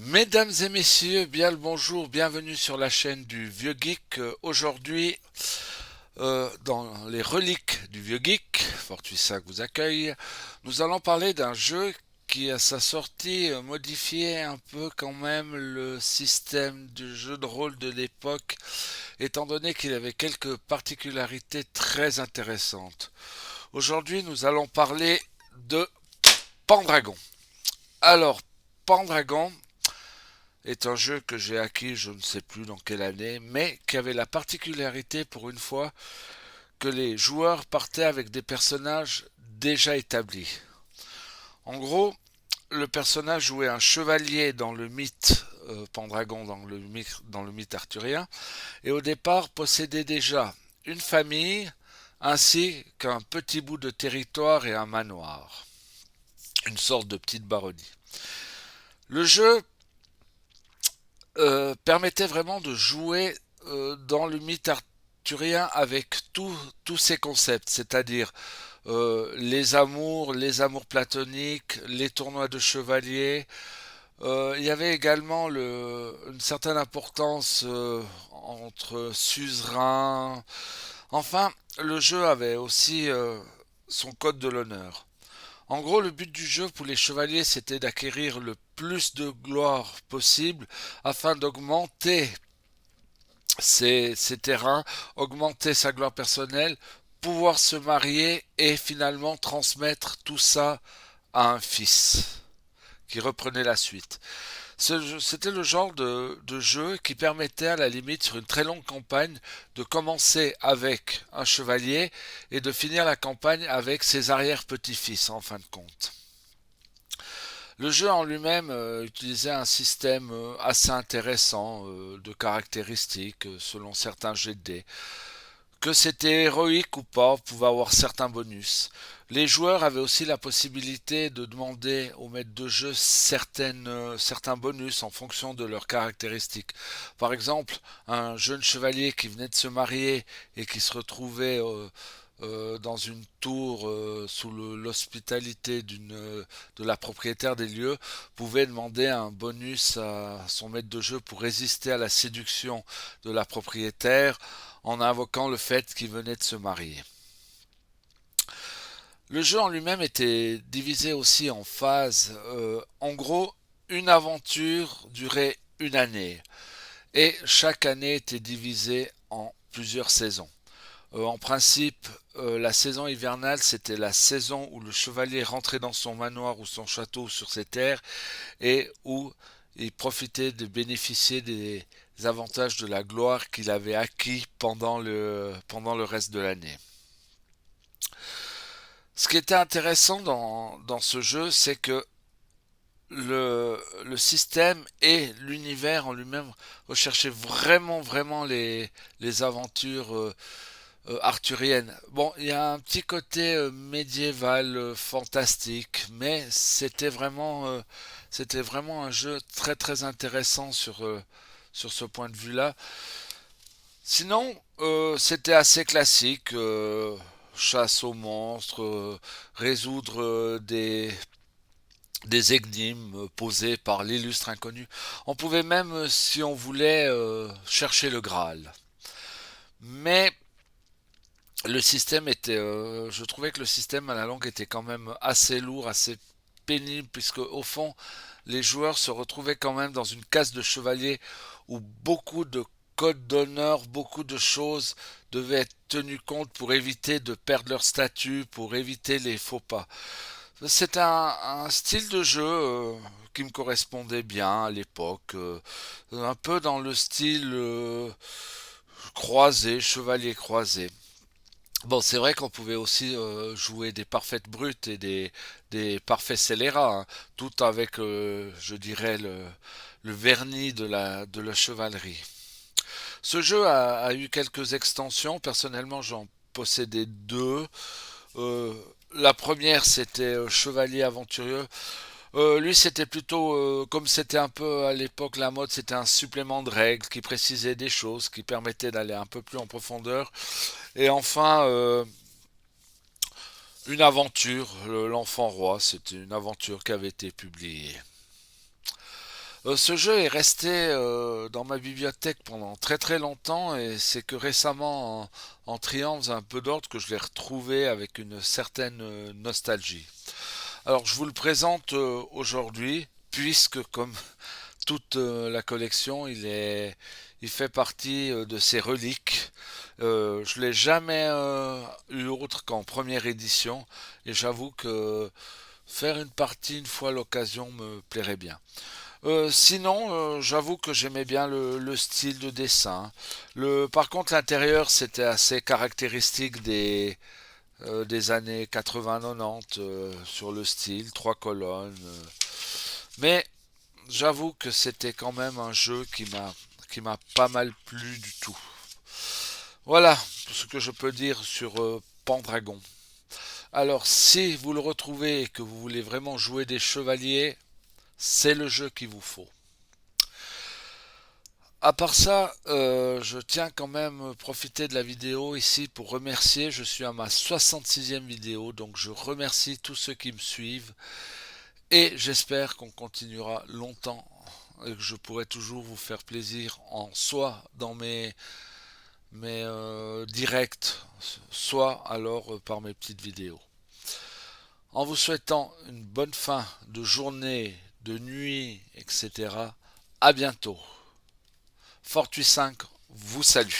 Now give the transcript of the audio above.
Mesdames et messieurs, bien le bonjour, bienvenue sur la chaîne du Vieux Geek. Aujourd'hui, dans les reliques du Vieux Geek, Fortuit5 vous accueille, nous allons parler d'un jeu qui à sa sortie modifiait un peu quand même le système du jeu de rôle de l'époque, étant donné qu'il avait quelques particularités très intéressantes. Aujourd'hui, nous allons parler de Pendragon. Alors, Pendragon est un jeu que j'ai acquis je ne sais plus dans quelle année, mais qui avait la particularité pour une fois que les joueurs partaient avec des personnages déjà établis. En gros, le personnage jouait un chevalier dans le mythe Pendragon, dans le mythe arthurien, et au départ possédait déjà une famille ainsi qu'un petit bout de territoire et un manoir, une sorte de petite baronnie. Le jeu permettait vraiment de jouer dans le mythe arthurien avec tous ces concepts, c'est-à-dire les amours platoniques, les tournois de chevaliers. Il y avait également une certaine importance entre suzerains. Enfin, le jeu avait aussi son code de l'honneur. En gros, le but du jeu pour les chevaliers, c'était d'acquérir le plus de gloire possible afin d'augmenter ses terrains, augmenter sa gloire personnelle, pouvoir se marier et finalement transmettre tout ça à un fils qui reprenait la suite. C'était le genre de jeu qui permettait à la limite sur une très longue campagne de commencer avec un chevalier et de finir la campagne avec ses arrière-petits-fils en fin de compte. Le jeu en lui-même utilisait un système assez intéressant de caractéristiques selon certains jets de dés. Que c'était héroïque ou pas, pouvait avoir certains bonus. Les joueurs avaient aussi la possibilité de demander au maître de jeu certains bonus en fonction de leurs caractéristiques. Par exemple, un jeune chevalier qui venait de se marier et qui se retrouvait dans une tour sous l'hospitalité de la propriétaire des lieux pouvait demander un bonus à son maître de jeu pour résister à la séduction de la propriétaire en invoquant le fait qu'il venait de se marier. Le jeu en lui-même était divisé aussi en phases. En gros, une aventure durait une année et chaque année était divisée en plusieurs saisons. En principe, la saison hivernale, c'était la saison où le chevalier rentrait dans son manoir ou son château sur ses terres et où il profitait de bénéficier des avantages de la gloire qu'il avait acquis pendant le reste de l'année. Ce qui était intéressant dans ce jeu, c'est que le système et l'univers en lui-même recherchaient vraiment les aventures arthurienne. Bon, il y a un petit côté médiéval, fantastique, mais c'était vraiment un jeu très intéressant sur ce point de vue-là. Sinon, c'était assez classique. Chasse aux monstres, résoudre des énigmes posées par l'illustre inconnu. On pouvait même, si on voulait, chercher le Graal. Mais le système était, je trouvais que le système à la longue était quand même assez lourd, assez pénible, puisque au fond, les joueurs se retrouvaient quand même dans une case de chevalier où beaucoup de codes d'honneur, beaucoup de choses devaient être tenues compte pour éviter de perdre leur statut, pour éviter les faux pas. C'est un style de jeu qui me correspondait bien à l'époque, un peu dans le style croisé, chevalier croisé. Bon, c'est vrai qu'on pouvait aussi jouer des parfaites brutes et des parfaits scélérats, hein, tout avec, je dirais, le vernis de la chevalerie. Ce jeu a eu quelques extensions. Personnellement, j'en possédais deux. Euh, la première, c'était Chevalier Aventurieux. Lui, c'était plutôt, comme c'était un peu à l'époque la mode, c'était un supplément de règles qui précisait des choses, qui permettait d'aller un peu plus en profondeur. Et enfin, une aventure, l'enfant roi, c'était une aventure qui avait été publiée. Ce jeu est resté dans ma bibliothèque pendant très très longtemps et c'est que récemment, en triomphe un peu d'ordre, que je l'ai retrouvé avec une certaine nostalgie. Alors je vous le présente aujourd'hui puisque comme toute la collection, il fait partie de ces reliques. Je l'ai jamais eu autre qu'en première édition et j'avoue que faire une partie une fois à l'occasion me plairait bien. Sinon, j'avoue que j'aimais bien le style de dessin. Par contre, l'intérieur, c'était assez caractéristique des années 80-90 sur le style, trois colonnes. Mais j'avoue que c'était quand même un jeu qui m'a pas mal plu du tout. Voilà tout ce que je peux dire sur Pendragon. Alors, si vous le retrouvez et que vous voulez vraiment jouer des chevaliers, c'est le jeu qu'il vous faut. À part ça, je tiens quand même profiter de la vidéo ici pour remercier. Je suis à ma 66e vidéo, donc je remercie tous ceux qui me suivent et j'espère qu'on continuera longtemps et que je pourrai toujours vous faire plaisir en soit dans mes directs, soit alors par mes petites vidéos. En vous souhaitant une bonne fin de journée, de nuit, etc. À bientôt. Fortuit 5 vous salue.